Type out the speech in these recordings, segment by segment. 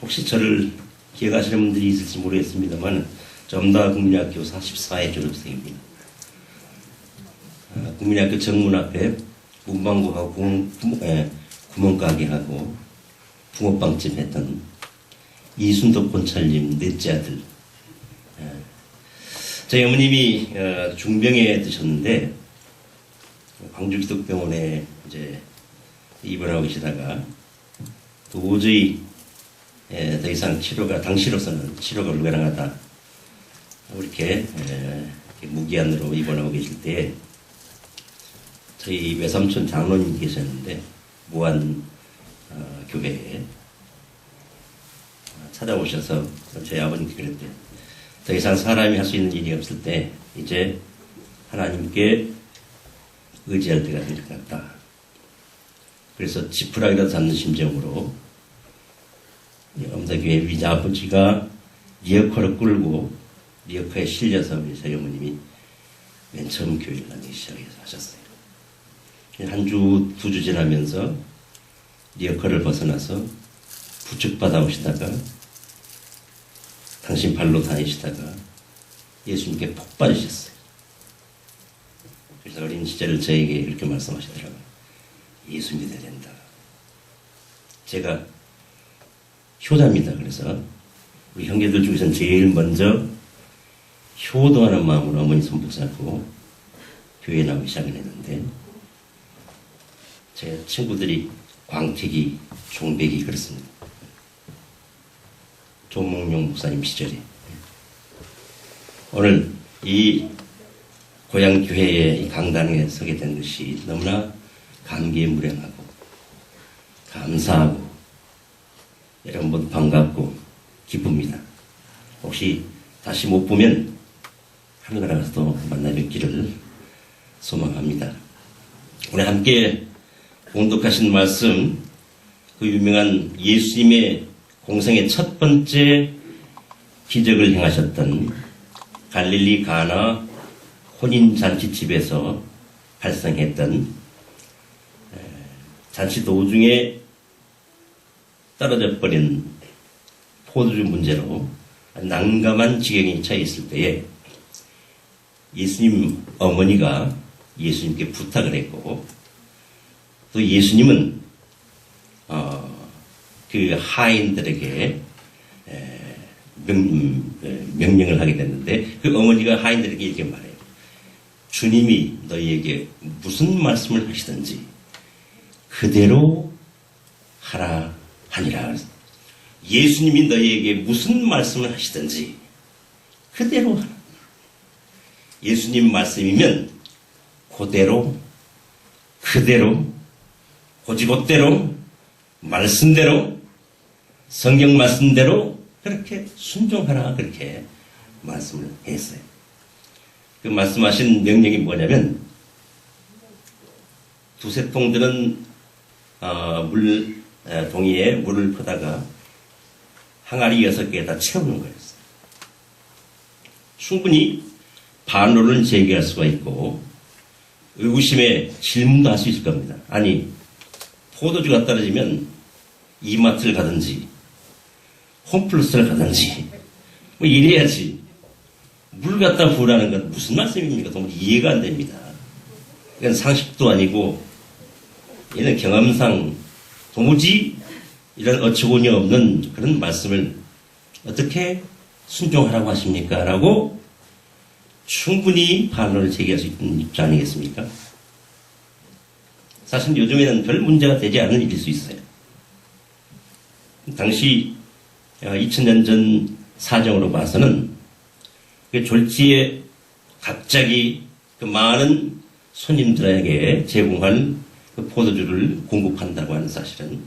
혹시 저를 기억하시는 분들이 있을지 모르겠습니다만 점다국민학교 44회 졸업생입니다. 국민학교 정문 앞에 문방구하고 구멍가게하고 붕어빵집 했던 이순덕 본찰님 넷째 아들. 저희 어머님이 중병에 드셨는데 광주기독병원에 이제 입원하고 계시다가 도저히 더 이상 당시로서는 치료가 불가능하다. 이렇게 무기한으로 입원하고 계실 때 저희 외삼촌 장로님 계셨는데 무안 교회에 찾아오셔서 저희 아버님께 그랬대요. 더 이상 사람이 할 수 있는 일이 없을 때 이제 하나님께 의지할 때가 된 것 같다. 그래서 지푸라기라도 잡는 심정으로 엄사교회 위자 아버지가 리어커를 끌고 리어커에 실려서 우리 저희 어머님이 맨 처음 교회를 다니기 시작해서 하셨어요. 한 주, 두 주 지나면서 리어커를 벗어나서 부축받아 오시다가 당신 발로 다니시다가 예수님께 폭 빠지셨어요. 그래서 어린 시절을 저에게 이렇게 말씀하시더라고요. 예수 믿어야 된다. 제가 효자입니다. 그래서 우리 형제들 중에서는 제일 먼저 효도하는 마음으로 어머니 손 붙잡고 교회에 나오기 시작을 했는데 제 친구들이 광택이, 종백이 그렇습니다. 조몽룡 목사님 시절에 오늘 이 고향 교회의 이 강단에 서게 된 것이 너무나 감개무량하고 감사하고 여러분 모두 반갑고 기쁩니다. 혹시 다시 못 보면 하늘나라에서도 만나 뵙기를 소망합니다. 오늘 함께 공독하신 말씀, 그 유명한 예수님의 공생의 첫 번째 기적을 행하셨던 갈릴리 가나 혼인잔치집에서 발생했던 잔치 도중에 떨어져 버린 포도주 문제로 난감한 지경에 처해 있을 때에 예수님 어머니가 예수님께 부탁을 했고 또 예수님은 그 하인들에게 명령을 하게 됐는데 그 어머니가 하인들에게 이렇게 말해요. 주님이 너희에게 무슨 말씀을 하시든지 그대로 하라 하니라. 예수님이 너희에게 무슨 말씀을 하시든지 그대로 하라. 예수님 말씀이면 그대로 고지곳대로 말씀대로 성경 말씀대로 그렇게 순종하라 그렇게 말씀을 했어요. 그 말씀하신 명령이 뭐냐면 두세 통 드는 종이에 물을 퍼다가 항아리 6개에다 채우는 거였어요. 충분히 반론을 제기할 수가 있고 의구심에 질문도 할 수 있을 겁니다. 아니 포도주가 떨어지면 이마트를 가든지 홈플러스를 가든지 뭐 이래야지 물 갖다 부으라는 건 무슨 말씀입니까? 도무지 이해가 안 됩니다. 이건 상식도 아니고 얘는 경험상 도무지 이런 어처구니 없는 그런 말씀을 어떻게 순종하라고 하십니까? 라고 충분히 반론을 제기할 수 있는 입장 아니겠습니까? 사실 요즘에는 별 문제가 되지 않은 일일 수 있어요. 당시 2000년 전 사정으로 봐서는 그 졸지에 갑자기 그 많은 손님들에게 제공할 그 포도주를 공급한다고 하는 사실은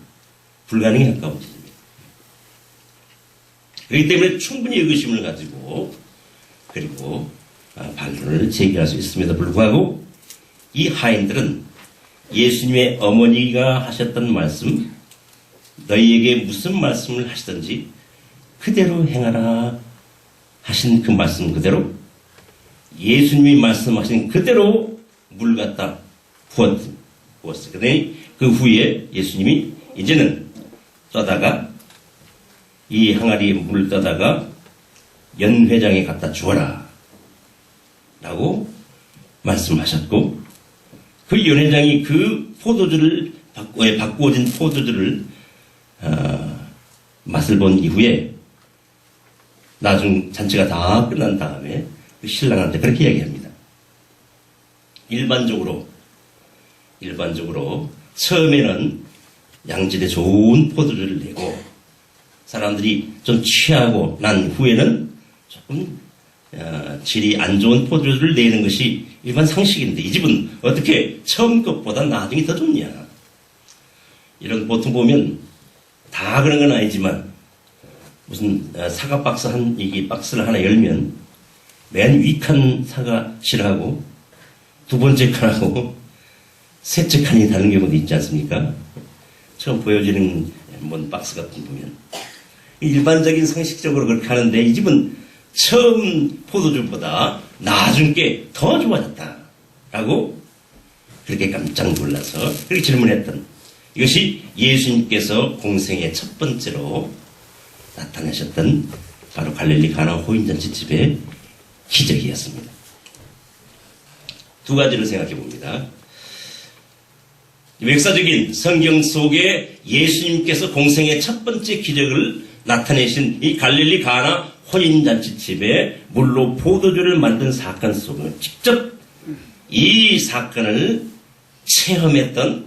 불가능에 가까운 일입니다. 그렇기 때문에 충분히 의구심을 가지고 그리고 반론을 제기할 수 있음에도 불구하고 이 하인들은 예수님의 어머니가 하셨던 말씀, 너희에게 무슨 말씀을 하시든지 그대로 행하라 하신 그 말씀 그대로 예수님이 말씀하신 그대로 물 갖다 부었어요. 그러니 그 후에 예수님이 이제는 쏘다가 이 항아리에 물을 떠다가 연 회장에 갖다 주어라 라고 말씀하셨고, 그 연 회장이 그 포도주를 바꾸어진 포도주를 맛을 본 이후에 나중 잔치가 다 끝난 다음에 그 신랑한테 그렇게 이야기합니다. 일반적으로 처음에는 양질의 좋은 포도주를 내고 사람들이 좀 취하고 난 후에는 조금 질이 안 좋은 포도주를 내는 것이 일반 상식인데, 이 집은 어떻게 처음 것보다 나중에 더 좋냐. 이런 보통 보면 다 그런 건 아니지만 무슨 사과 박스 이 박스를 하나 열면 맨 위 칸 사과 실하고 두 번째 칸하고 셋째 칸이 다른 경우도 있지 않습니까? 처음 보여지는 박스 같은 거 보면 일반적인 상식적으로 그렇게 하는데, 이 집은 처음 포도주보다 나중 게 더 좋아졌다라고 그렇게 깜짝 놀라서 그렇게 질문했던, 이것이 예수님께서 공생의 첫 번째로 나타나셨던 바로 갈릴리 가나 호인잔치집의 기적이었습니다. 두 가지를 생각해 봅니다. 역사적인 성경 속에 예수님께서 공생의 첫 번째 기적을 나타내신 이 갈릴리 가나 혼인잔치집에 물로 포도주를 만든 사건 속에 직접 이 사건을 체험했던,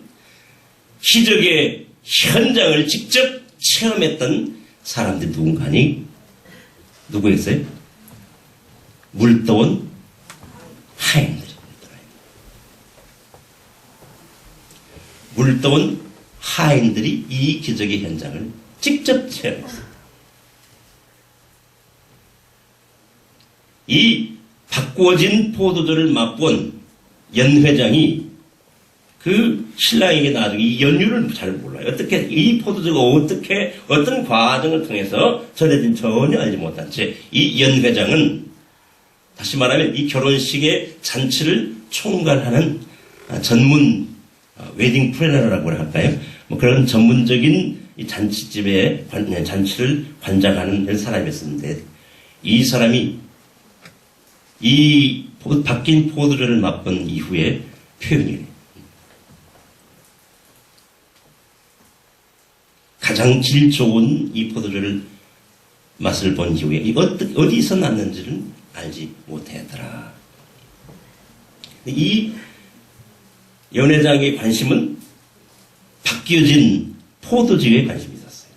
기적의 현장을 직접 체험했던 사람들이 누군가니 누구였어요? 물떠온 하인들입니다. 물떠온 하인들이 이 기적의 현장을 직접 체험했습니다. 이 바꾸어진 포도주를 맛본 연 회장이 그 신랑에게 나중에 이 연유를 잘 몰라요. 어떻게 이 포도주가 어떻게 어떤 과정을 통해서 전해진 전혀 알지 못한 채 이 연 회장은 다시 말하면 이 결혼식의 잔치를 총괄하는 전문 웨딩 플래너라고 할까요? 뭐 그런 전문적인 이 잔치집의 잔치를 관장하는 사람이었는데, 이 사람이 이 바뀐 포도주를 맛본 이후에 표현이에요. 가장 질 좋은 이 포도주를 맛을 본 이후에 어디서 났는지는 알지 못했더라. 이 연회장의 관심은 바뀌어진 포도주에 관심이 있었어요.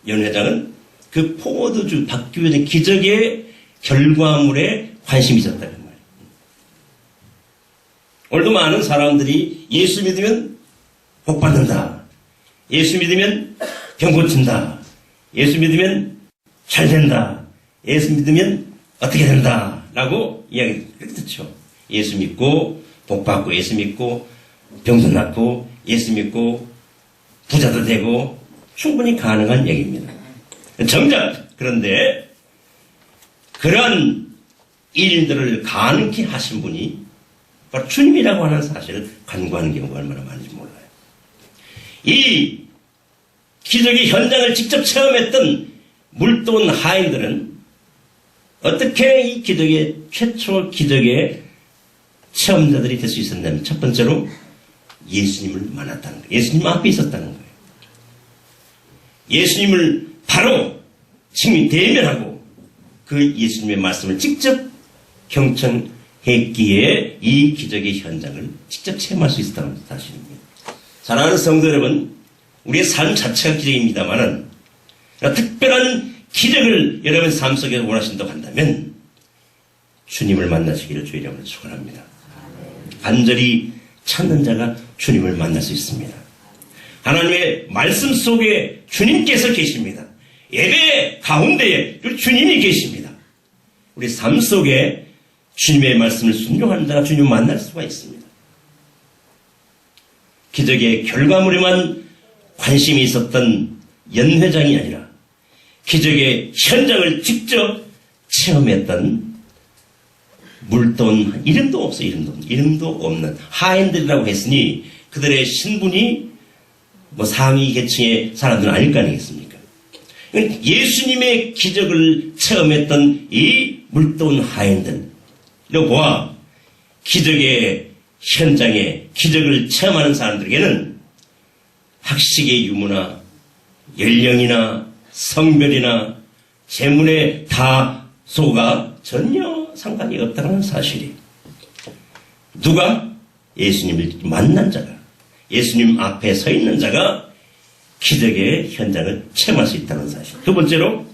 연회장은 그 포도주 바뀌어진 기적의 결과물에 관심이 있었다는 말이에요. 오늘도 많은 사람들이 예수 믿으면 복 받는다, 예수 믿으면 병 고친다, 예수 믿으면 잘 된다, 예수 믿으면 어떻게 된다 라고 이야기 그렇게 듣죠. 예수 믿고 복 받고, 예수 믿고 병도 낫고, 예수 믿고 부자도 되고, 충분히 가능한 얘기입니다. 정작 그런데 그러한 일들을 가능케 하신 분이 바로 주님이라고 하는 사실을 간구하는 경우가 얼마나 많은지 몰라요. 이 기적의 현장을 직접 체험했던 물떠온 하인들은 어떻게 이 기적의 최초 기적의 체험자들이 될 수 있었냐면, 첫 번째로 예수님을 만났다는 거예요. 예수님 앞에 있었다는 거예요. 예수님을 바로 친히 대면하고 그 예수님의 말씀을 직접 경청했기에 이 기적의 현장을 직접 체험할 수 있었다는 사실입니다. 사랑하는 성도 여러분, 우리의 삶 자체가 기적입니다만은 특별한 기적을 여러분 삶 속에 원하신다고 한다면 주님을 만나시기를 주의 이름으로 축원합니다. 간절히 찾는 자가 주님을 만날 수 있습니다. 하나님의 말씀 속에 주님께서 계십니다. 예배 가운데에 주님이 계십니다. 우리 삶 속에 주님의 말씀을 순종하는 자가 주님을 만날 수가 있습니다. 기적의 결과물에만 관심이 있었던 연 회장이 아니라 기적의 현장을 직접 체험했던 물떠온, 이름도 없어, 이름도 없는 하인들이라고 했으니 그들의 신분이 뭐 상위 계층의 사람들은 아닐 거 아니겠습니까? 예수님의 기적을 체험했던 이 물도운 하인들, 이거 보아 기적의 현장에 기적을 체험하는 사람들에게는 학식의 유무나 연령이나 성별이나 재물의 다소가 전혀 상관이 없다는 사실이, 누가 예수님을 만난 자가, 예수님 앞에 서 있는 자가 기적의 현장을 체험할 수 있다는 사실. 두 번째로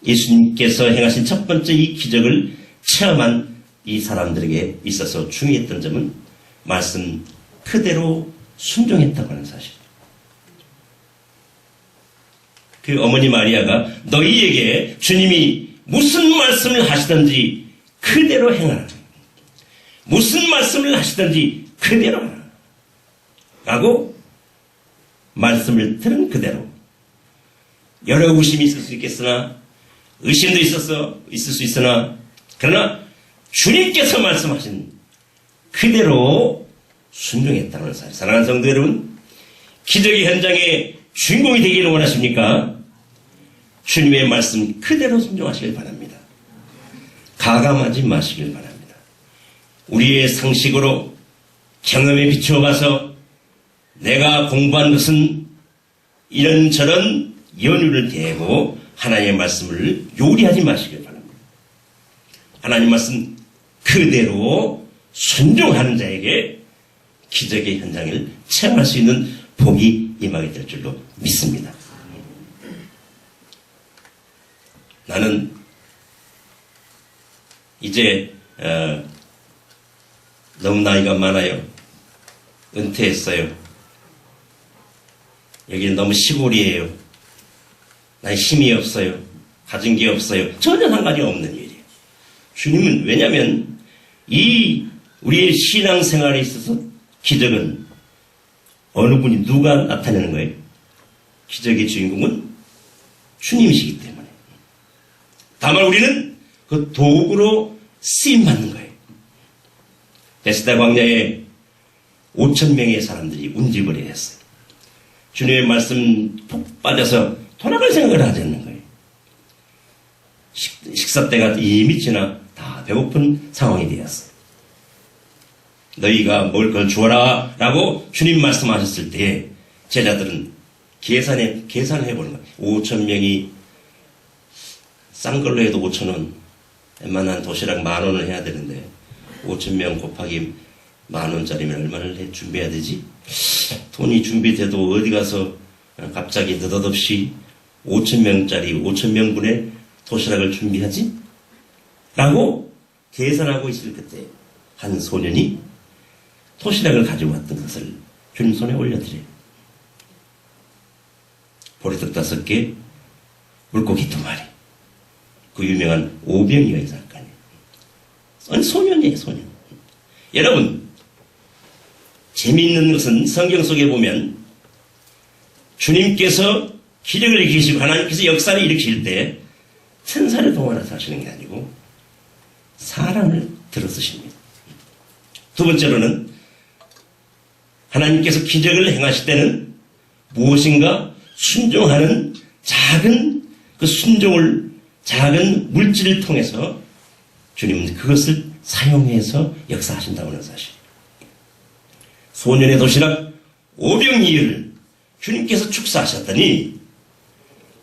예수님께서 행하신 첫 번째 이 기적을 체험한 이 사람들에게 있어서 중요했던 점은 말씀 그대로 순종했다고 하는 사실. 그 어머니 마리아가 너희에게 주님이 무슨 말씀을 하시든지 그대로 행하라. 무슨 말씀을 하시든지 그대로 하라. 라고 말씀을 들은 그대로, 여러 의심이 있을 수 있겠으나, 의심도 있을 수 있으나, 그러나 주님께서 말씀하신 그대로 순종했다는 사실. 사랑하는 성도 여러분, 기적의 현장에 주인공이 되기를 원하십니까? 주님의 말씀 그대로 순종하시길 바랍니다. 가감하지 마시길 바랍니다. 우리의 상식으로 경험에 비추어 봐서 내가 공부한 것은 이런저런 연유를 대고 하나님의 말씀을 요리하지 마시길 바랍니다. 하나님 말씀 그대로 순종하는 자에게 기적의 현장을 체험할 수 있는 복이 임하게 될 줄로 믿습니다. 나는 이제 너무 나이가 많아요. 은퇴했어요. 여기는 너무 시골이에요. 난 힘이 없어요. 가진 게 없어요. 전혀 상관이 없는 일이에요. 주님은, 왜냐하면 우리의 신앙생활에 있어서 기적은 어느 분이 누가 나타내는 거예요? 기적의 주인공은 주님이시기 때문에. 다만 우리는 그 도구로 쓰임받는 거예요. 베스다 광야에 5,000명의 사람들이 운집을 했어요. 주님의 말씀 푹 빠져서 돌아갈 생각을 하지 않는 거예요. 식사 때가 이미 지나 다 배고픈 상황이 되었어요. 너희가 먹을 걸 주어라 라고 주님 말씀하셨을 때에 제자들은 계산해보는 거예요. 5,000명이 싼 걸로 해도 5,000원, 웬만한 도시락 10,000원을 해야 되는데 5,000명 곱하기 10,000원짜리면 얼마를 준비해야 되지? 돈이 준비돼도 어디 가서 갑자기 느닷없이 5,000명짜리 5,000명분의 도시락을 준비하지? 라고 계산하고 있을 그때 한 소년이 도시락을 가지고 왔던 것을 주님 손에 올려드려요. 보리떡 5개, 물고기 2마리. 그 유명한 오병이어의 사건이에요. 아니, 소년이에요, 소년. 여러분, 재미있는 것은 성경 속에 보면 주님께서 기적을 일으키시고 하나님께서 역사를 일으키실 때 천사를 동원해서 하시는 게 아니고 사람을 들어 쓰십니다. 두 번째로는 하나님께서 기적을 행하실 때는 무엇인가 순종하는 작은 그 순종을, 작은 물질을 통해서 주님은 그것을 사용해서 역사하신다고 하는 사실. 소년의 도시락 5병이를 주님께서 축사하셨더니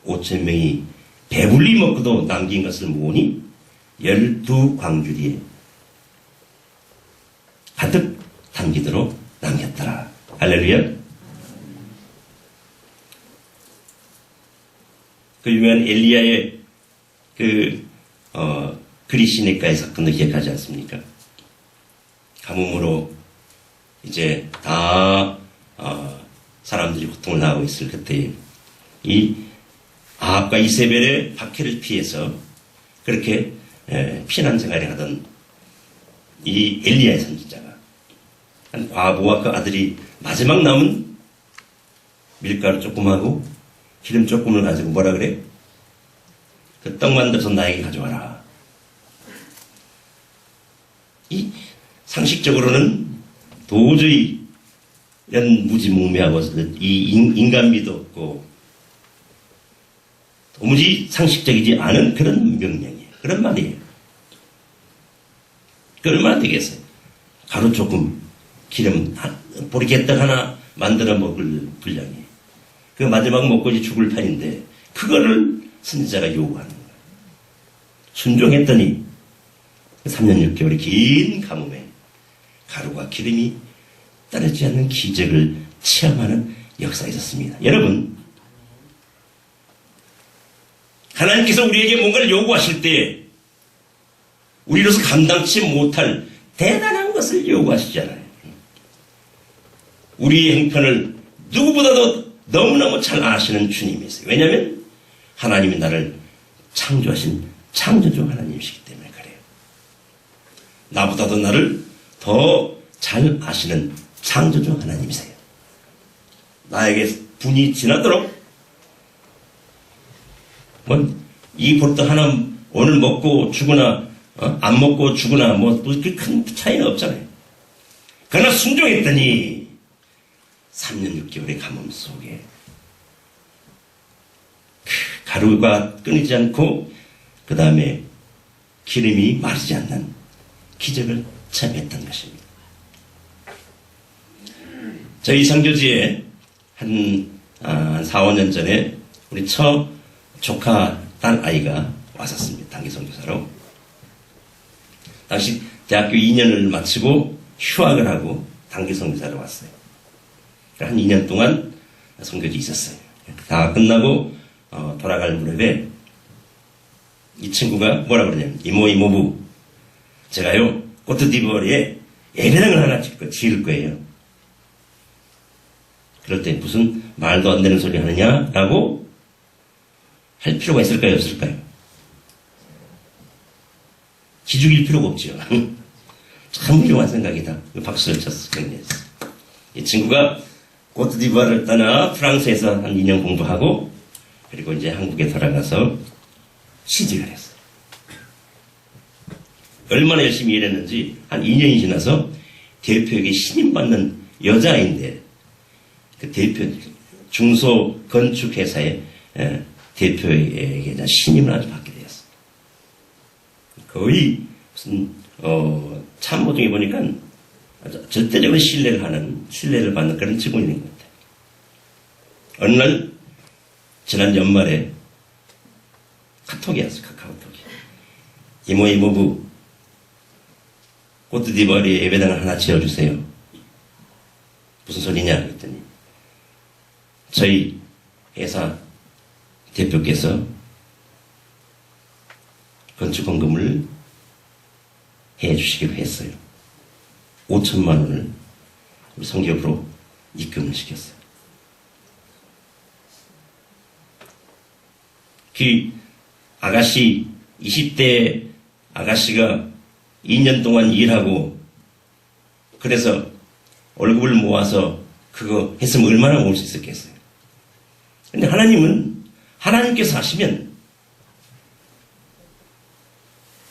5,000명이 배불리 먹고도 남긴 것을 모으니 12광주리에 가득 담기도록 남겼더라. 할렐루야. 그 유명한 엘리야의 그리시네가의 사건도 기억하지 않습니까? 가뭄으로 이제 다 사람들이 고통을 당하고 있을 그때 이 아합과 이세벨의 박해를 피해서 그렇게 피난 생활을 하던 이 엘리야의 선지자가 한 과부와 그 아들이 마지막 남은 밀가루 조금하고 기름 조금을 가지고 뭐라 그래? 그 떡 만들어서 나에게 가져와라. 이 상식적으로는 도저히 이런 무지몽매하고 이 인간미도 없고 도무지 상식적이지 않은 그런 명령이에요. 그런 말이에요. 그 얼마나 되겠어요? 가루 조금 기름 보리개떡 하나 만들어 먹을 분량이에요. 그 마지막 먹고 이제 죽을 판인데 그거를 선지자가 요구하는 거예요. 순종했더니 3년 6개월의 긴 가뭄에 가루와 기름이 떨어지지 않는 기적을 체험하는 역사가 있었습니다. 여러분, 하나님께서 우리에게 뭔가를 요구하실 때 우리로서 감당치 못할 대단한 것을 요구하시잖아요. 우리의 형편을 누구보다도 너무너무 잘 아시는 주님이세요. 왜냐하면 하나님이 나를 창조하신 창조주 하나님이시기 때문에 그래요. 나보다도 나를 더 잘 아시는 창조주 하나님이세요. 나에게 분이 지나도록 이 보리떡 하나 오늘 먹고 죽으나 안 먹고 죽으나 그렇게 큰 차이는 없잖아요. 그러나 순종했더니 3년 6개월의 가뭄 속에 가루가 끊이지 않고 그 다음에 기름이 마르지 않는 기적을 체험했던 것입니다. 저희 상교지에 한 4, 5년 전에 우리 조카 딸 아이가 왔었습니다. 단기 선교사로. 당시 대학교 2년을 마치고 휴학을 하고 단기 선교사로 왔어요. 한 2년 동안 선교지 있었어요. 다 끝나고 돌아갈 무렵에 이 친구가 뭐라 그러냐면 이모부 제가요 코트디부어리에 예배당을 하나 지을 거예요. 그럴 때 무슨 말도 안 되는 소리 하느냐라고 할 필요가 있을까요? 없을까요? 기죽일 필요가 없죠. 참 훌륭한 생각이다. 박수를 쳤어. 이 친구가 코트디부아르를 떠나 프랑스에서 한 2년 공부하고 그리고 이제 한국에 돌아가서 시집을 했어요. 얼마나 열심히 일했는지 한 2년이 지나서 대표에게 신임받는 여자인데 그 대표 중소 건축회사의 대표에게 신임을 아주 받게 되었어요. 거의 무슨 참모 중에 보니까 절대적으로 신뢰를 받는 그런 직원인 것 같아요. 어느 날 지난 연말에 카톡이 왔어요. 카카오톡이. 이모부 코트디부아르에 예배당을 하나 지어주세요. 무슨 소리냐 그랬더니 저희 회사 대표께서 건축헌금을 해주시기로 했어요. 5천만 원을 우리 성교부로 입금을 시켰어요. 그 아가씨 20대 아가씨가 2년 동안 일하고 그래서 월급을 모아서 그거 했으면 얼마나 모을 수 있었겠어요. 근데 하나님은 하나님께서 하시면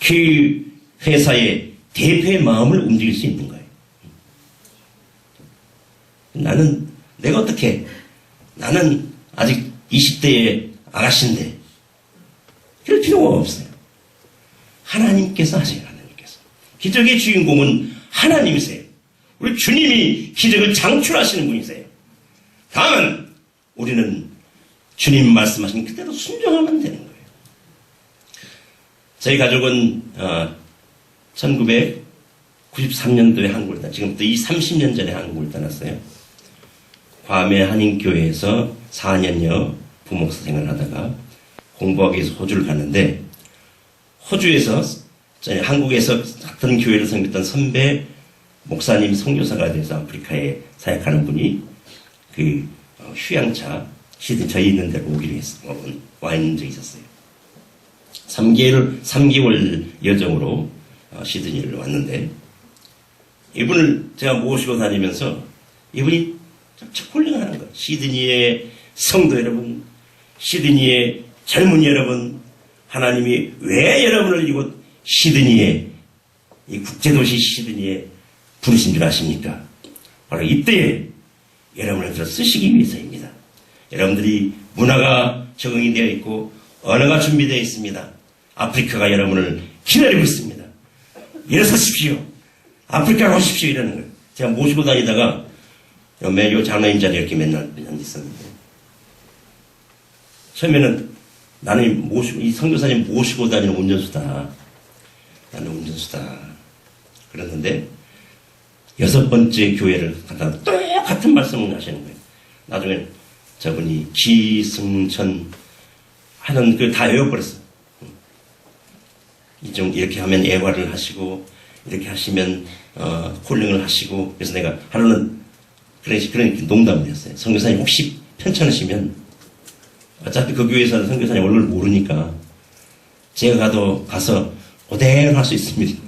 그 회사의 대표의 마음을 움직일 수 있는 거예요. 내가 어떻게 나는 아직 20대의 아가씨인데 그럴 필요가 없어요. 하나님께서 하세요. 하나님께서. 기적의 주인공은 하나님이세요. 우리 주님이 기적을 창출하시는 분이세요. 다만 우리는 주님 말씀하신 그대로 순종하면 되는 거예요. 저희 가족은 1993년도에 한국을 지금부터 30년 전에 한국을 떠났어요. 괌의 한인교회에서 4년여 부목사 생활을 하다가 공부하기 위해서 호주를 갔는데 호주에서 한국에서 같은 교회를 섬겼던 선배 목사님 선교사가 돼서 아프리카에 사역하는 분이 그 휴양차 시드니 저희 있는 데로 오기로 했어요. 와 있는 적이 있었어요. 3개월 여정으로 시드니를 왔는데 이분을 제가 모시고 다니면서 이분이 참 훌륭하는 거예요. 시드니의 성도 여러분, 시드니의 젊은이 여러분, 하나님이 왜 여러분을 이곳 시드니에 이 국제도시 시드니에 부르신 줄 아십니까? 바로 이때에 여러분을 들어 쓰시기 위해서입니다. 여러분들이 문화가 적응이 되어 있고 언어가 준비되어 있습니다. 아프리카가 여러분을 기다리고 있습니다. 일어서십시오. 아프리카로 오십시오. 이러는 거예요. 제가 모시고 다니다가 매교 장로님 자리에 이렇게 맨날 있었는데 처음에는 나는 이 선교사님 모시고 다니는 운전수다. 나는 운전수다. 그랬는데 6번째 교회를 갖다 똑같은 말씀을 하시는 거예요. 나중에 저분이 기승천 하는 그 다 외워버렸어. 이렇게 하면 예화를 하시고 이렇게 하시면 콜링을 하시고 그래서 내가 하루는 그런 농담을 했어요. 선교사님 혹시 편찮으시면 어차피 그 교회에서는 선교사님 얼굴을 모르니까 제가 가서 그대로 할 수 있습니다.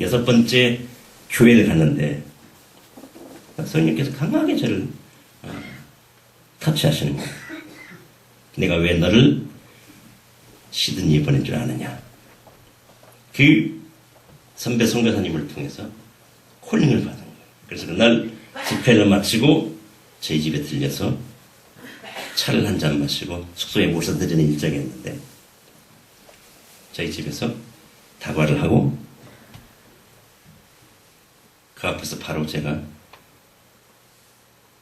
여섯 번째 교회를 갔는데 성령께서 강하게 저를 터치하시는 거예요. 내가 왜 너를 시드니에 보낸 줄 아느냐. 그 선배 선교사님을 통해서 콜링을 받은 거예요. 그래서 그날 집회를 마치고 저희 집에 들려서 차를 한 잔 마시고 숙소에 모셔 드리는 일정이었는데 저희 집에서 다과를 하고 그 앞에서 바로 제가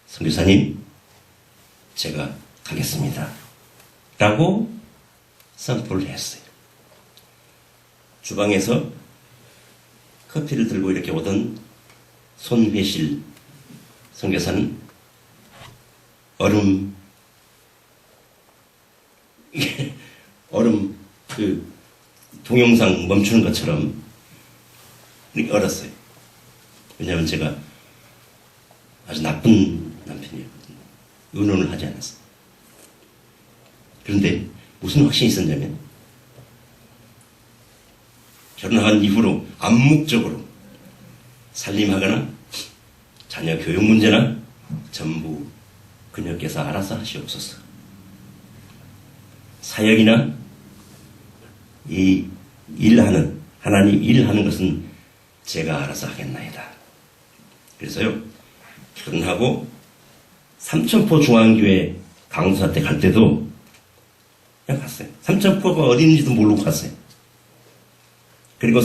선교사님 제가 가겠습니다 라고 선포를 했어요. 주방에서 커피를 들고 이렇게 오던 손회실 선교사는 얼음 그 동영상 멈추는 것처럼 이렇게 얼었어요. 왜냐하면 제가 아주 나쁜 남편이었거든요. 의논을 하지 않았어요. 그런데 무슨 확신이 있었냐면 결혼한 이후로 암묵적으로 살림하거나 자녀 교육 문제나 전부 그녀께서 알아서 하시옵소서. 사역이나 이 일하는 하나님 일하는 것은 제가 알아서 하겠나이다. 그래서요 결혼하고 삼천포 중앙교회 강사 때 갈 때도 그냥 갔어요. 삼천포가 어딘지도 모르고 갔어요. 그리고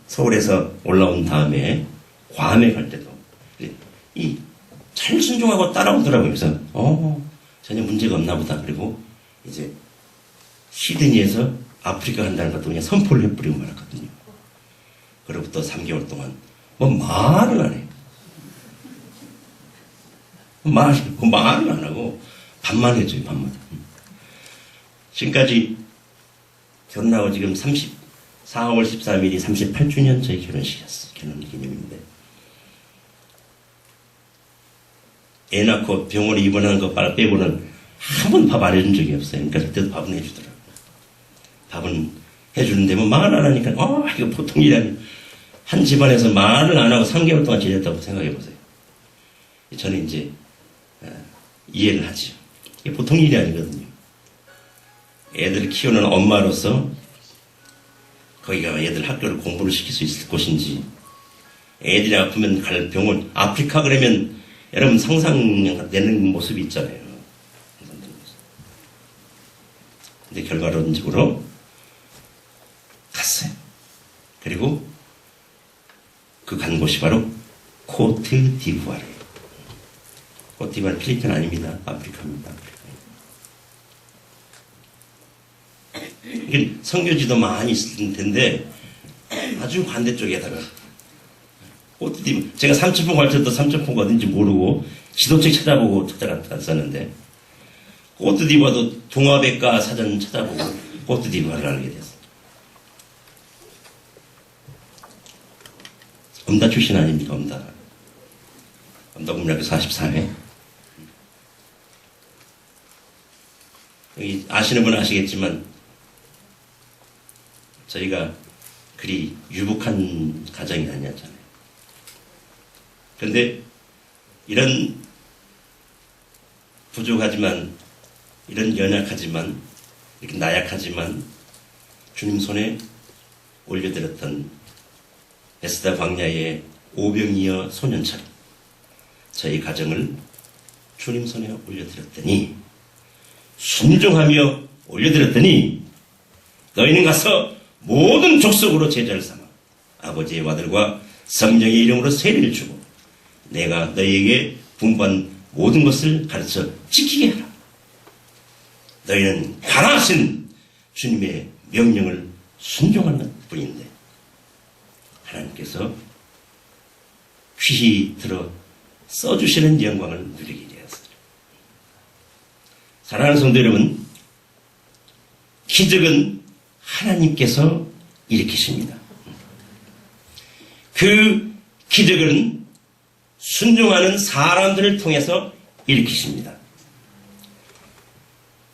서울에서 올라온 다음에 괌에 갈 때도 잘 순종하고 따라오더라고요. 그래서 전혀 문제가 없나 보다. 그리고 이제 시드니에서 아프리카 간다는 것도 그냥 선포를 해버리고 말았거든요. 그로부터 3개월 동안 말을 안 해요. 말을 안 하고 밥만 해줘요. 밥만. 지금까지 결혼하고 지금 4월 13일이 38주년 저희 결혼식이었어요. 결혼 기념인데 애 낳고 병원에 입원한 거 빼고는 한 번 밥 안 해준 적이 없어요. 그러니까 그때도 밥은 해주더라고요. 밥은 해주는데 말을 안 하니까 이거 보통 일이 아니에요. 한 집안에서 말을 안 하고 3개월 동안 지냈다고 생각해 보세요. 저는 이제 이해를 하죠. 이게 보통 일이 아니거든요. 애들을 키우는 엄마로서 거기가 애들 학교를 공부를 시킬 수 있을 곳인지 애들이 아프면 갈 병원 아프리카 그러면 여러분 상상되는 모습이 있잖아요. 근데 결과론적으로 갔어요. 그리고 그 간 곳이 바로 코트디부아르예요. 코트디부아르 필리핀 아닙니다. 아프리카입니다. 이게 선교지도 많이 있을 텐데 아주 반대쪽에다가 코트디부아르 제가 삼천포 갈 때도 삼천포가 어딘지 모르고 지도책 찾아보고 찾아갔었는데 코트디부아르도 동아백과 사전 찾아보고 코트디부아르를 알게 됐어요. 엄다 출신 아닙니까? 엄다 국민학교 44회. 여기 아시는 분은 아시겠지만 저희가 그리 유복한 가정이 아니었잖아요. 그런데 이런 부족하지만 이런 연약하지만 이렇게 나약하지만 주님 손에 올려드렸던 베스다 광야의 오병이어 소년처럼 저희 가정을 주님 손에 올려드렸더니, 순종하며 올려드렸더니, 너희는 가서 모든 족속으로 제자를 삼아 아버지의 아들과 성령의 이름으로 세례를 주고 내가 너희에게 분부한 모든 것을 가르쳐 지키게 하라. 너희는 가라 하신 주님의 명령을 순종하는 분인데, 하나님께서 귀히 들어 써주시는 영광을 누리게 되었어요. 사랑하는 성도 여러분, 기적은 하나님께서 일으키십니다. 그 기적은 순종하는 사람들을 통해서 일으키십니다.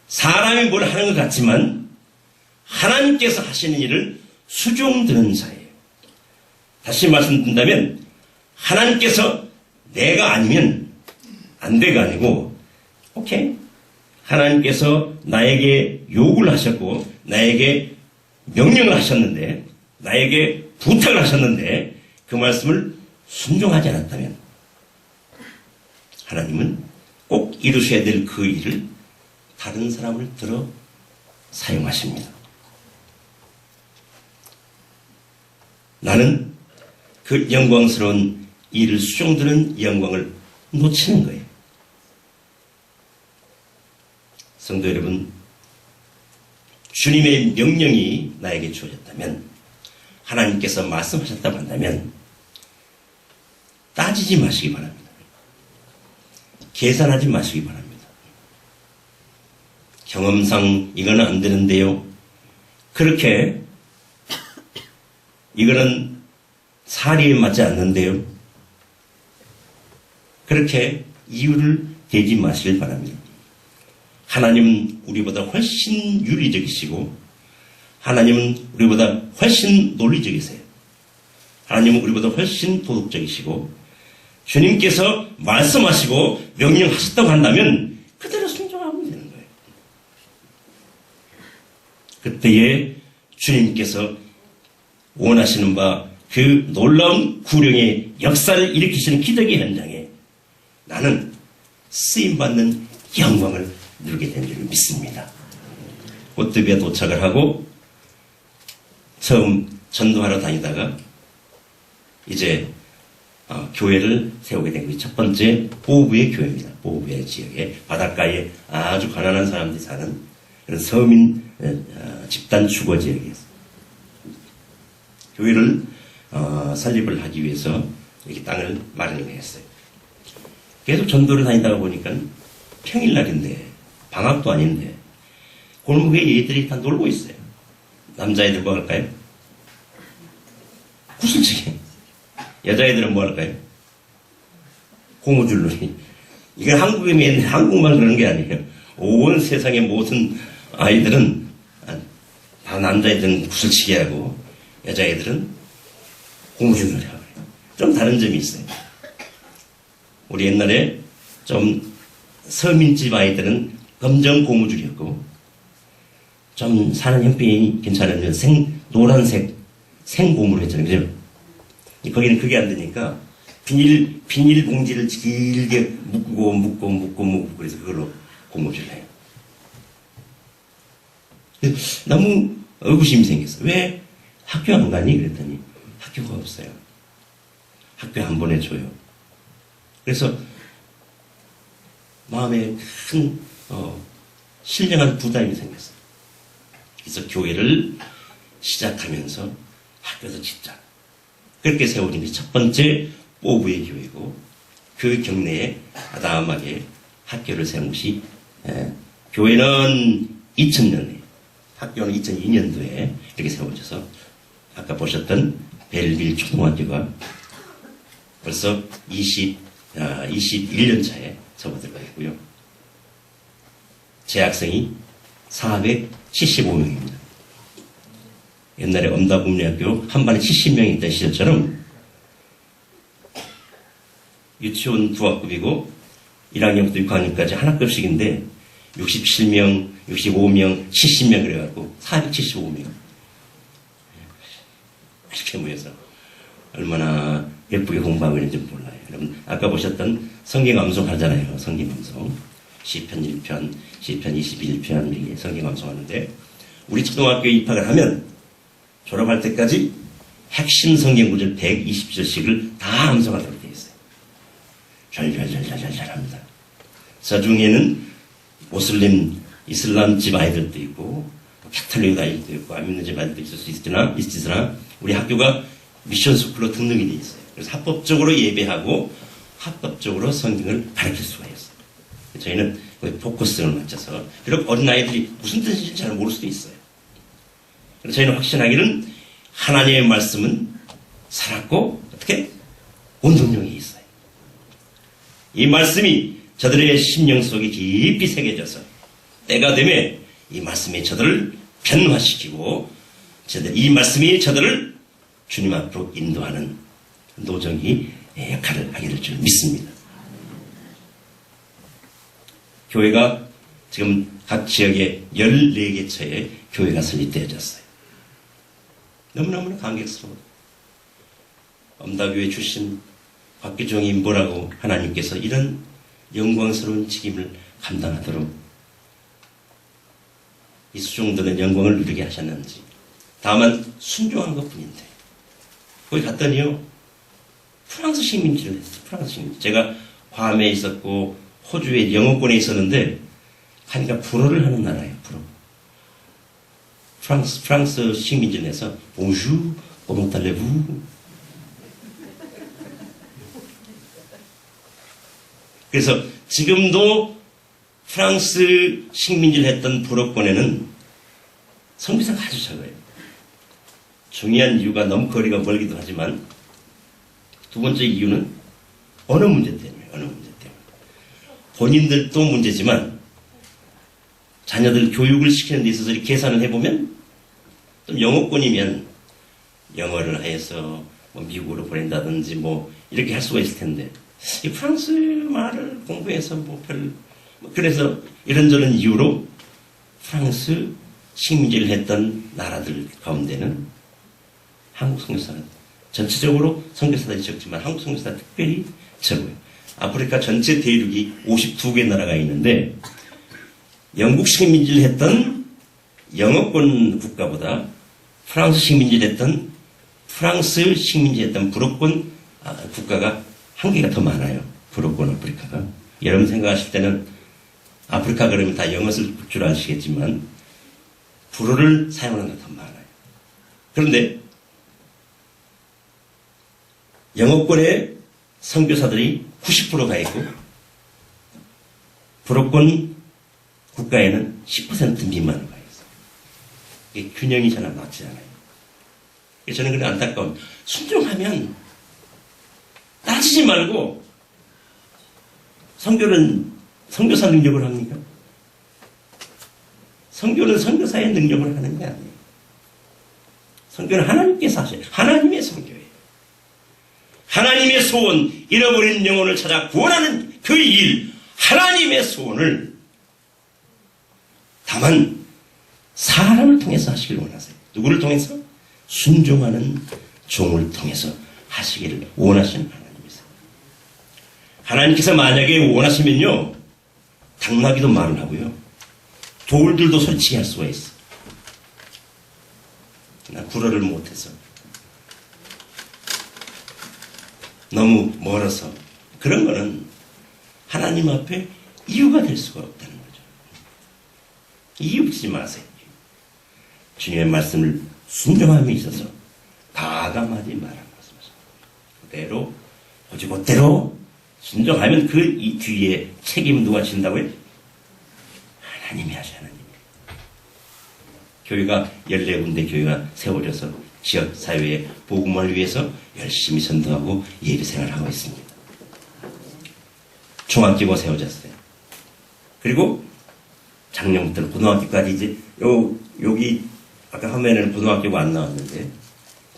사람이 뭘 하는 것 같지만 하나님께서 하시는 일을 수종드는 자예요. 다시 말씀드린다면, 하나님께서 내가 아니면 안 돼가 아니고, 오케이, 하나님께서 나에게 요구를 하셨고 나에게 명령을 하셨는데, 나에게 부탁을 하셨는데 그 말씀을 순종하지 않았다면 하나님은 꼭 이루셔야 될 그 일을 다른 사람을 들어 사용하십니다. 나는 그 영광스러운 일을 수종드는 영광을 놓치는 거예요. 성도 여러분, 주님의 명령이 나에게 주어졌다면, 하나님께서 말씀하셨다고 한다면 따지지 마시기 바랍니다. 계산하지 마시기 바랍니다. 경험상 이거는 안 되는데요, 그렇게 이거는 사리에 맞지 않는데요, 그렇게 이유를 대지 마시길 바랍니다. 하나님은 우리보다 훨씬 윤리적이시고 하나님은 우리보다 훨씬 논리적이세요. 하나님은 우리보다 훨씬 도덕적이시고 주님께서 말씀하시고 명령하셨다고 한다면 그대로 순종하면 되는 거예요. 그때에 주님께서 원하시는 바 그 놀라운 구령의 역사를 일으키시는 기적의 현장에 나는 쓰임받는 영광을 누리게 된 줄 믿습니다. 오뜨비에 도착을 하고 처음 전도하러 다니다가 이제 교회를 세우게 된 게 첫 번째 보부의 교회입니다. 보부의 지역에 바닷가에 아주 가난한 사람들이 사는 그런 서민 집단 주거 지역이었어요. 교회를 설립을 하기 위해서 이렇게 땅을 마련을 했어요. 계속 전도를 다니다가 보니까 평일날인데 방학도 아닌데 골목에 얘들이 다 놀고 있어요. 남자애들 뭐 할까요? 구슬치기. 여자애들은 뭐 할까요? 고무줄놀이. 이건 한국이면 한국만 그러는 게 아니에요. 온 세상의 모든 아이들은 다 남자애들은 구슬치기 하고 여자애들은 고무줄놀이 하고 그래요. 좀 다른 점이 있어요. 우리 옛날에 좀 서민집 아이들은 검정 고무줄이었고 좀 사는 형편이 괜찮으면 노란색 생고무를 했잖아요. 그죠? 거기는 그게 안 되니까 비닐 봉지를 길게 묶고 그래서 그걸로 고무줄을 해요. 너무 의구심이 생겼어. 왜 학교 안 가니? 그랬더니 학교가 없어요. 학교 안 보내줘요. 그래서 마음에 큰 신령한 부담이 생겼어요. 그래서 교회를 시작하면서 학교도 짓자. 그렇게 세워진 게 첫 번째 보부의 교회고 그 경내에 아담하게 학교를 세운 것이 교회는 2000년에 학교는 2002년도에 이렇게 세워져서 아까 보셨던 벨빌 초등학교가 벌써 21년 차에 접어들어가 있고요. 재학생이 475명입니다. 옛날에 엄다국민학교 한 반에 70명이 있던 시절처럼 유치원 2학급이고 1학년부터 6학년까지 한 학급씩인데 67명, 65명, 70명 그래갖고 475명. 이렇게 모여서 얼마나 예쁘게 공부하고 있는지 몰라요. 여러분 아까 보셨던 성경 암송 하잖아요. 성경 암송. 시편 1편, 시편 21편 이게 성경 암송하는데 우리 초등학교에 입학을 하면 졸업할 때까지 핵심 성경 구절 120절씩을 다 암송하도록 되어 있어요. 잘 합니다. 그 중에는 모슬림, 이슬람 집 아이들도 있고 캐톨릭 아이들도 있고 안 믿는 집 아이들도 있을 수 있으나 우리 학교가 미션 스쿨로 등록이 되어 있어요. 그래서 합법적으로 예배하고 합법적으로 성경을 가르칠 수가 있어요. 저희는 포커스를 맞춰서 비록 어린아이들이 무슨 뜻인지 잘 모를 수도 있어요. 그래서 저희는 확신하기는 하나님의 말씀은 살았고 어떻게? 온동력이 있어요. 이 말씀이 저들의 심령 속에 깊이 새겨져서 때가 되면 이 말씀이 저들을 변화시키고 이 말씀이 저들을 주님 앞으로 인도하는 노정이 역할을 하게 될 줄 믿습니다. 교회가 지금 각 지역에 14개 처에 교회가 설립되어졌어요. 너무너무 감격스러워요. 엄다교회 출신 박기종이 뭐라고 하나님께서 이런 영광스러운 직임을 감당하도록 이 수종들은 영광을 누리게 하셨는지 다만 순종한 것뿐인데 거기 갔더니요 프랑스 식민지를 했어요. 프랑스 식민지. 제가 괌에 있었고 호주의 영어권에 있었는데 가니까 불어를 하는 나라예요. 불어. 프랑스 식민지 내서 Bonjour, comment allez-vous? 그래서 지금도 프랑스 식민지를 했던 불어권에는 성비사가 아주 적어요. 중요한 이유가 너무 거리가 멀기도 하지만 두 번째 이유는 언어 문제 때문에 본인들도 문제지만 자녀들 교육을 시키는 데 있어서 계산을 해보면 좀 영어권이면 영어를 해서 뭐 미국으로 보낸다든지 뭐 이렇게 할 수가 있을 텐데 이 프랑스 말을 공부해서 그래서 이런저런 이유로 프랑스 식민지를 했던 나라들 가운데는 한국 선교사는 전체적으로 선교사들이 적지만 한국 선교사가 특별히 적어요. 아프리카 전체 대륙이 52개 나라가 있는데 영국 식민지를 했던 영어권 국가보다 프랑스 식민지를 했던 프랑스 식민지 했던 불어권 국가가 한 개가 더 많아요. 불어권 아프리카가. 여러분 생각하실 때는 아프리카 그러면 다 영어 쓸 줄 아시겠지만 불어를 사용하는 게 더 많아요. 그런데 영어권에 선교사들이 90%가 있고 불어권 국가에는 10% 미만으로 가 있어요. 이게 균형이 잘 맞지 않아요. 저는 그래 안타까운 순종하면 따지지 말고 선교는 선교사 능력을 합니까? 선교는 선교사의 능력을 하는 게 아니에요. 선교는 하나님께서 하셔요. 하나님의 선교예요. 하나님의 소원, 잃어버린 영혼을 찾아 구원하는 그 일, 하나님의 소원을 다만 사람을 통해서 하시길 원하세요. 누구를 통해서? 순종하는 종을 통해서 하시기를 원하시는 하나님이세요. 하나님께서 만약에 원하시면요, 당나귀도 말을 하고요, 돌들도 소리치게 할 수가 있어. 나 불어를 못해서. 너무 멀어서. 그런 거는 하나님 앞에 이유가 될 수가 없다는 거죠. 이유 붙이지 마세요. 주님의 말씀을 순종함에 있어서 가감하지 말라는 말씀이죠. 그대로, 오직 그대로 순종하면 그 이 뒤에 책임 누가 진다고요? 하나님이 하셔요. 하나님이. 교회가 14군데 교회가 세워져서 지역 사회의 복음을 위해서 열심히 선도하고 예배 생활하고 있습니다. 중학교가 세워졌어요. 그리고 작년부터 고등학교까지 이제 여기 아까 화면에는 고등학교가 안 나왔는데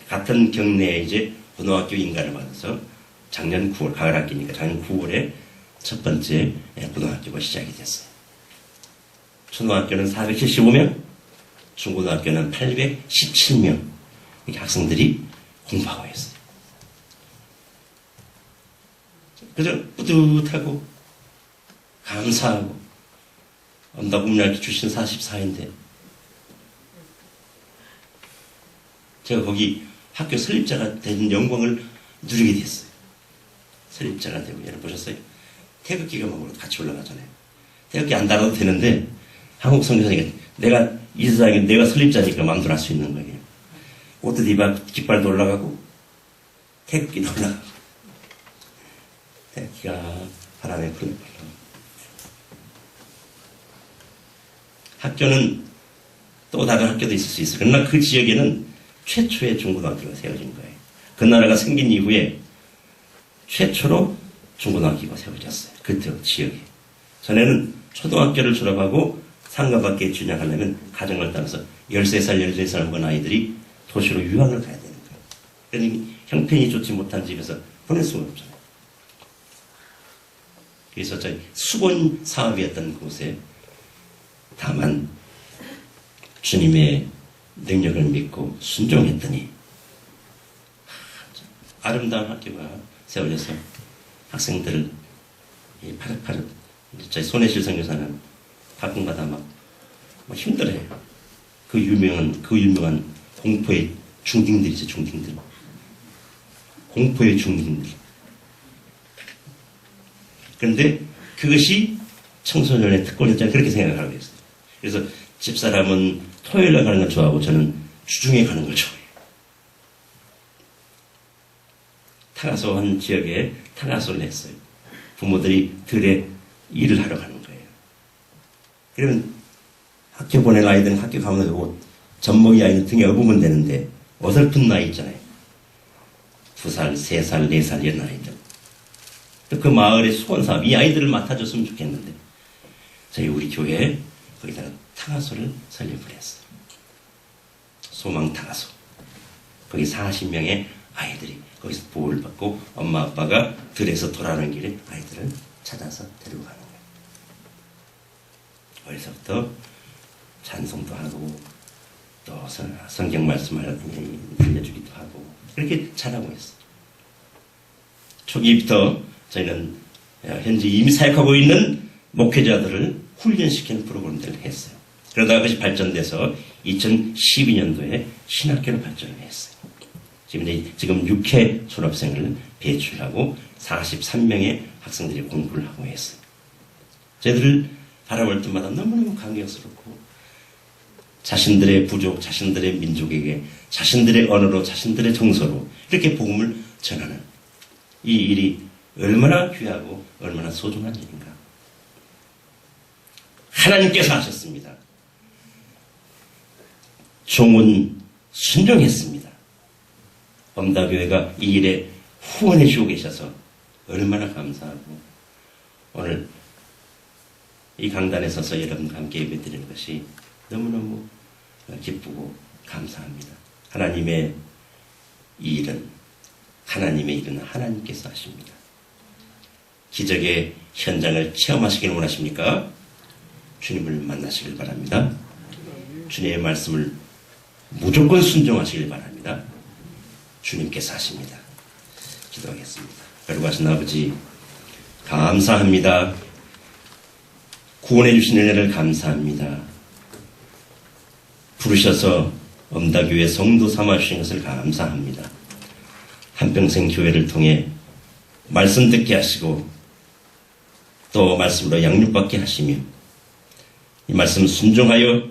같은 경내에 이제 고등학교 인가를 받아서 작년 9월 가을 학기니까 작년 9월에 첫 번째 고등학교가 시작이 됐어요. 초등학교는 475명, 중고등학교는 817명. 이렇게 학생들이 공부하고 있어요. 그저 뿌듯하고 감사하고 엄다국민학교 출신 44인데 제가 거기 학교 설립자가 된 영광을 누리게 됐어요. 설립자가 되고, 여러분 보셨어요? 태극기가 막 같이 올라가잖아요. 태극기 안 달아도 되는데 한국 선교사니까 내가 이 세상에 내가 설립자니까 마음대로 할 수 있는 거예요. 옷도 입어 깃발도 올라가고 태극기도 올라가고 태극기가 바람에 부르고. 학교는 또 다른 학교도 있을 수 있어요. 그러나 그 지역에는 최초의 중고등학교가 세워진 거예요. 그 나라가 생긴 이후에 최초로 중고등학교가 세워졌어요. 그 지역에. 전에는 초등학교를 졸업하고 상가밖에 준양하려면 가정을 따라서 13살, 14살 먹은 아이들이 도시로 유학을 가야 되는 거예요. 그러니 형편이 좋지 못한 집에서 보낼 수가 없잖아요. 그래서 저희 수본 사업이었던 곳에 다만 주님의 능력을 믿고 순종했더니 아름다운 학교가 세워져서 학생들을 파릇파릇 저희 손혜실 선교사는 가끔가다 막 힘들어해요. 그 유명한 공포의 중딩들이죠, 중딩들. 공포의 중딩들. 그런데 그것이 청소년의 특권이었잖아요. 그렇게 생각하고 있어요. 그래서 집사람은 토요일에 가는 걸 좋아하고 저는 주중에 가는 걸 좋아해요. 타가소 한 지역에 타가소를 했어요. 부모들이 들에 일을 하러 가는 거예요. 그러면 학교 보낼 아이들은 학교 가면 되고 젖먹이 아이는 등에 업으면 되는데 어설픈 나이 있잖아요. 2살, 3살, 4살 이런 아이들. 그 마을의 수건사업, 이 아이들을 맡아줬으면 좋겠는데 저희 우리 교회에 거기다가 타가소를 설립을 했어요. 소망 타가소. 거기 40명의 아이들이 거기서 보호를 받고 엄마 아빠가 들에서 돌아오는 길에 아이들을 찾아서 데리고 가는 거예요. 어려서부터 찬송도 하고 또 성경 말씀을 들려주기도 하고 그렇게 잘하고 있어요. 초기부터 저희는 현재 이미 사역하고 있는 목회자들을 훈련시키는 프로그램들을 했어요. 그러다가 그것이 발전돼서 2012년도에 신학교로 발전을 했어요. 지금 6회 졸업생을 배출하고 43명의 학생들이 공부를 하고 있어요. 저희들을 바라볼 때마다 너무너무 감격스럽고 자신들의 부족, 자신들의 민족에게 자신들의 언어로, 자신들의 정서로 이렇게 복음을 전하는 이 일이 얼마나 귀하고 얼마나 소중한 일인가. 하나님께서 하셨습니다. 종은 순종했습니다. 엄다교회가 이 일에 후원해 주고 계셔서 얼마나 감사하고 오늘 이 강단에 서서 여러분과 함께 예배드리는 것이 너무너무 기쁘고 감사합니다. 하나님의 이 일은 하나님께서 하십니다. 기적의 현장을 체험하시기를 원하십니까? 주님을 만나시길 바랍니다. 주님의 말씀을 무조건 순종하시길 바랍니다. 주님께서 하십니다. 기도하겠습니다. 거룩하신 아버지 감사합니다. 구원해 주신 은혜를 감사합니다. 부르셔서 엄다교회 성도 삼아주신 것을 감사합니다. 한평생 교회를 통해 말씀 듣게 하시고 또 말씀으로 양육받게 하시며 이 말씀 순종하여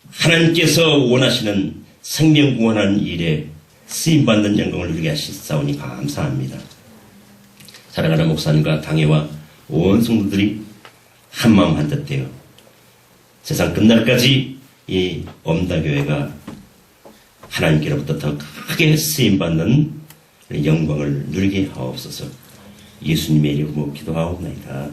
하나님께서 원하시는 생명 구원하는 일에 쓰임받는 영광을 누리게 하시사오니 감사합니다. 사랑하는 목사님과 당회와 온 성도들이 한마음 한뜻 되어 세상 끝날까지 이 엄다교회가 하나님께로부터 더 크게 쓰임받는 영광을 누리게 하옵소서. 예수님의 이름으로 기도하옵나이다.